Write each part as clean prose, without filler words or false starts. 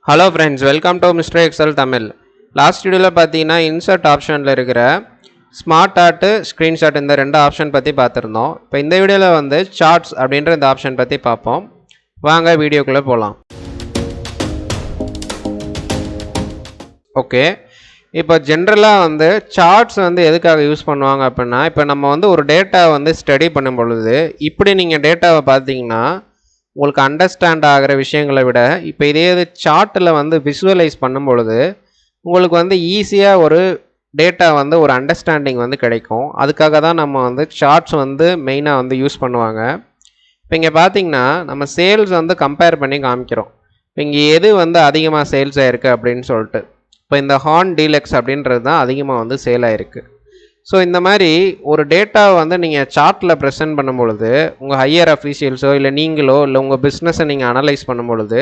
Hello friends, welcome to Mr. Excel Tamil. Last video பார்த்தீங்கன்னா insert ஆப்ஷனில் இருக்கிற smart art screenshot இந்த ரெண்டு ஆப்ஷன் பற்றி பார்த்துருந்தோம். இப்போ இந்த வீடியோவில் வந்து சார்ட்ஸ் அப்படின்ற இந்த ஆப்ஷன் பற்றி பார்ப்போம். வாங்க வீடியோக்குள்ளே போகலாம். ஓகே, இப்போ ஜென்ரலாக வந்து சார்ட்ஸ் வந்து எதுக்காக யூஸ் பண்ணுவாங்க அப்படின்னா, இப்போ நம்ம வந்து ஒரு டேட்டா வந்து ஸ்டடி பண்ணும் பொழுது இப்படி நீங்கள் டேட்டாவை பார்த்தீங்கன்னா உங்களுக்கு அண்டர்ஸ்டாண்ட் ஆகிற விஷயங்களை விட இப்போ இதே இது சார்ட்டில் வந்து விஷுவலைஸ் பண்ணும் பொழுது உங்களுக்கு வந்து ஈஸியாக ஒரு டேட்டா வந்து ஒரு அண்டர்ஸ்டாண்டிங் வந்து கிடைக்கும். அதுக்காக தான் நம்ம வந்து சார்ட்ஸ் வந்து மெயினாக வந்து யூஸ் பண்ணுவாங்க. இப்போ இங்கே பார்த்தீங்கன்னா நம்ம சேல்ஸ் வந்து கம்பேர் பண்ணி காமிக்கிறோம். இப்போ இங்கே எது வந்து அதிகமாக சேல்ஸ் ஆகிருக்கு அப்படின்னு சொல்லிட்டு, இப்போ இந்த ஹார்ன் டீலக்ஸ் அப்படின்றது தான் அதிகமாக வந்து சேல் ஆகிருக்கு. ஸோ இந்த மாதிரி ஒரு டேட்டாவை வந்து நீங்கள் சார்ட்டில் ப்ரெசென்ட் பண்ணும்பொழுது உங்கள் ஹையர் அஃபீஷியல்ஸோ இல்லை நீங்களோ இல்லை உங்கள் பிஸ்னஸை நீங்கள் அனலைஸ் பண்ணும்பொழுது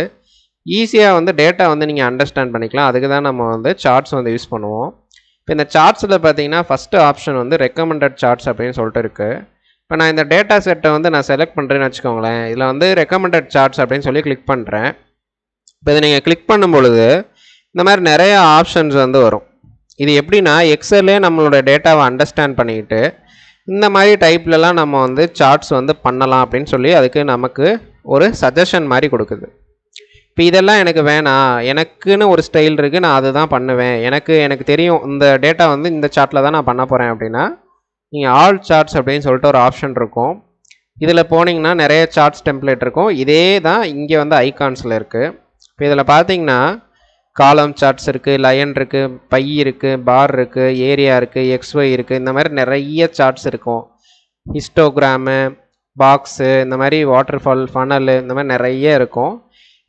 ஈஸியாக வந்து டேட்டா வந்து நீங்கள் அண்டர்ஸ்டாண்ட் பண்ணிக்கலாம். அதுக்கு தான் நம்ம வந்து சார்ட்ஸ் வந்து யூஸ் பண்ணுவோம். இப்போ இந்த சார்ட்ஸில் பார்த்தீங்கன்னா ஃபஸ்ட்டு ஆப்ஷன் வந்து ரெக்கமெண்டட் சார்ட்ஸ் அப்படின்னு சொல்லிட்டு இருக்குது. இப்போ நான் இந்த டேட்டா செட்டை வந்து நான் செலக்ட் பண்ணுறேன்னு வச்சுக்கோங்களேன். இதில் வந்து ரெக்கமெண்டட் சார்ட்ஸ் அப்படின்னு சொல்லி கிளிக் பண்ணுறேன். இப்போ இதை நீங்கள் கிளிக் பண்ணும் பொழுது இந்த மாதிரி நிறைய ஆப்ஷன்ஸ் வந்து வரும். இது எப்படின்னா எக்ஸல்லே நம்மளோட டேட்டாவை அண்டர்ஸ்டாண்ட் பண்ணிக்கிட்டு இந்த மாதிரி டைப்லலாம் நம்ம வந்து சார்ட்ஸ் வந்து பண்ணலாம் அப்படின்னு சொல்லி அதுக்கு நமக்கு ஒரு சஜஷன் மாதிரி கொடுக்குது. இப்போ இதெல்லாம் எனக்கு வேணாம், எனக்குன்னு ஒரு ஸ்டைல் இருக்குது, நான் அதுதான் பண்ணுவேன், எனக்கு தெரியும் இந்த டேட்டா வந்து இந்த சார்ட்டில் தான் நான் பண்ண போகிறேன் அப்படின்னா நீங்கள் ஆல் சார்ட்ஸ் அப்படின்னு சொல்லிட்டு ஒரு ஆப்ஷன் இருக்கும். இதில் போனீங்கன்னா நிறைய சார்ட்ஸ் டெம்ப்ளேட் இருக்கும். இதே தான் இங்கே வந்து ஐகான்ஸில் இருக்குது. இப்போ இதில் பார்த்தீங்கன்னா காலம் சார்ட்ஸ் இருக்குது, லைன் இருக்குது, பை இருக்குது, பார் இருக்குது, ஏரியா இருக்குது, எக்ஸ்ஒய் இருக்குது. இந்த மாதிரி நிறைய சார்ட்ஸ் இருக்கும். ஹிஸ்டோகிராமு, பாக்ஸு, இந்த மாதிரி வாட்டர்ஃபால், ஃபனலு, இந்த மாதிரி நிறைய இருக்கும்.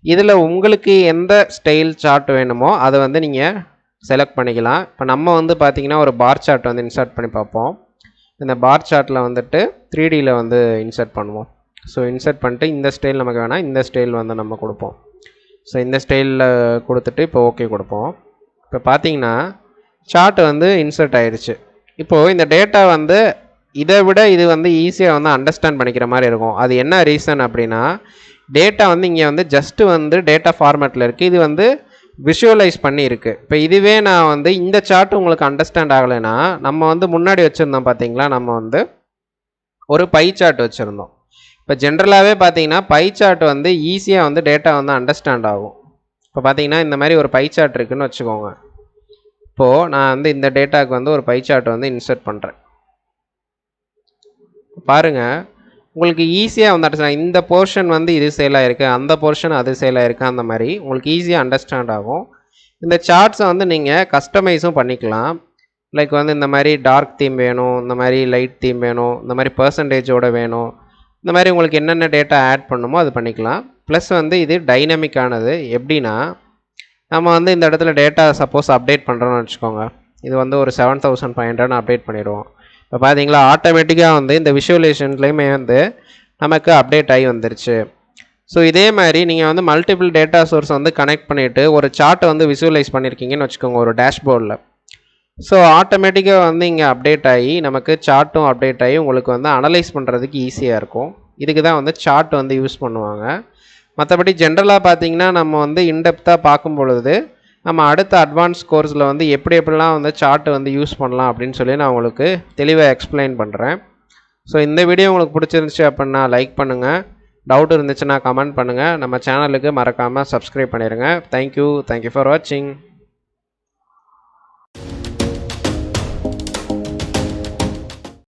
இதில் உங்களுக்கு எந்த ஸ்டைல் சார்ட் வேணுமோ அதை வந்து நீங்கள் செலக்ட் பண்ணிக்கலாம். இப்போ நம்ம வந்து பார்த்திங்கன்னா ஒரு பார் சார்ட் வந்து இன்சர்ட் பண்ணி பார்ப்போம். இந்த பார் சார்ட்டில் வந்துட்டு 3Dயில் வந்து இன்சர்ட் பண்ணுவோம். ஸோ இன்சர்ட் பண்ணிட்டு இந்த ஸ்டைல் நமக்கு வேணால் இந்த ஸ்டைல் வந்து நம்ம கொடுப்போம். ஸோ இந்த ஸ்டைலில் கொடுத்துட்டு இப்போ ஓகே கொடுப்போம். இப்போ பார்த்தீங்கன்னா சார்ட் வந்து இன்சர்ட் ஆயிடுச்சு. இப்போது இந்த டேட்டா வந்து இதை விட இது வந்து ஈஸியாக வந்து அண்டர்ஸ்டாண்ட் பண்ணிக்கிற மாதிரி இருக்கும். அது என்ன ரீசன் அப்படின்னா, டேட்டா வந்து இங்கே வந்து ஜஸ்ட்டு வந்து டேட்டா ஃபார்மேட்டில் இருக்குது, இது வந்து விஷுவலைஸ் பண்ணி இருக்குது. இப்போ இதுவே நான் வந்து இந்த சார்ட் உங்களுக்கு அண்டர்ஸ்டாண்ட் ஆகலைன்னா நம்ம வந்து முன்னாடி வச்சுருந்தோம் பார்த்தீங்களா, நம்ம வந்து ஒரு பை சார்ட் வச்சுருந்தோம். இப்போ ஜென்ரலாகவே பார்த்தீங்கன்னா பை சார்ட் வந்து ஈஸியாக வந்து டேட்டா வந்து அண்டர்ஸ்டாண்ட் ஆகும். இப்போ பார்த்தீங்கன்னா இந்த மாதிரி ஒரு பை சார்ட் இருக்குதுன்னு வச்சுக்கோங்க. இப்போது நான் வந்து இந்த டேட்டாவுக்கு வந்து ஒரு பை சார்ட் வந்து இன்சர்ட் பண்ணுறேன். பாருங்கள், உங்களுக்கு ஈஸியாக வந்து அண்டர்ஸ்டாண்ட், இந்த போர்ஷன் வந்து இது சேல் ஆகிருக்கு, அந்த போர்ஷன் அது சேல் ஆகிருக்கு, அந்த மாதிரி உங்களுக்கு ஈஸியாக அண்டர்ஸ்டாண்ட் ஆகும். இந்த சார்ட்ஸை வந்து நீங்கள் கஸ்டமைஸும் பண்ணிக்கலாம். லைக் வந்து இந்த மாதிரி டார்க் தீம் வேணும், இந்த மாதிரி லைட் தீம் வேணும், இந்த மாதிரி பர்சன்டேஜோடு வேணும், இந்த மாதிரி உங்களுக்கு என்னென்ன டேட்டா ஆட் பண்ணுமோ அது பண்ணிக்கலாம். ப்ளஸ் வந்து இது டைனமிக்கானது. எப்படின்னா நம்ம வந்து இந்த இடத்துல டேட்டா சப்போஸ் அப்டேட் பண்ணுறோன்னு வச்சுக்கோங்க. இது வந்து ஒரு 7500 அப்டேட் பண்ணிடுவோம். இப்போ பார்த்தீங்களா ஆட்டோமேட்டிக்காக வந்து இந்த விஷுவலைசேஷன்லேயுமே வந்து நமக்கு அப்டேட் ஆகி வந்துருச்சு. ஸோ இதே மாதிரி நீங்கள் வந்து மல்டிபிள் டேட்டா சோர்ஸ் வந்து கனெக்ட் பண்ணிவிட்டு ஒரு சார்ட்டை வந்து விஷுவலைஸ் பண்ணியிருக்கீங்கன்னு வச்சுக்கோங்க ஒரு டேஷ்போர்டில். ஸோ ஆட்டோமேட்டிக்காக வந்து இங்கே அப்டேட் ஆகி நமக்கு சார்ட்டும் அப்டேட் ஆகி உங்களுக்கு வந்து அனலைஸ் பண்ணுறதுக்கு ஈஸியாக இருக்கும். இதுக்கு தான் வந்து சார்ட் வந்து யூஸ் பண்ணுவாங்க. மற்றபடி ஜென்ரலாக பார்த்தீங்கன்னா நம்ம வந்து இன்டெப்த்தாக பார்க்கும் பொழுது நம்ம அடுத்த அட்வான்ஸ் கோர்ஸில் வந்து எப்படிலாம் வந்து சார்ட் வந்து யூஸ் பண்ணலாம் அப்படின்னு சொல்லி நான் உங்களுக்கு தெளிவாக எக்ஸ்பிளைன் பண்ணுறேன். ஸோ இந்த வீடியோ உங்களுக்கு பிடிச்சிருந்துச்சு அப்படின்னா லைக் பண்ணுங்கள், டவுட் இருந்துச்சுன்னா கமெண்ட் பண்ணுங்கள், நம்ம சேனலுக்கு மறக்காமல் சப்ஸ்கிரைப் பண்ணிடுங்க. தேங்க்யூ ஃபார் வாட்சிங்.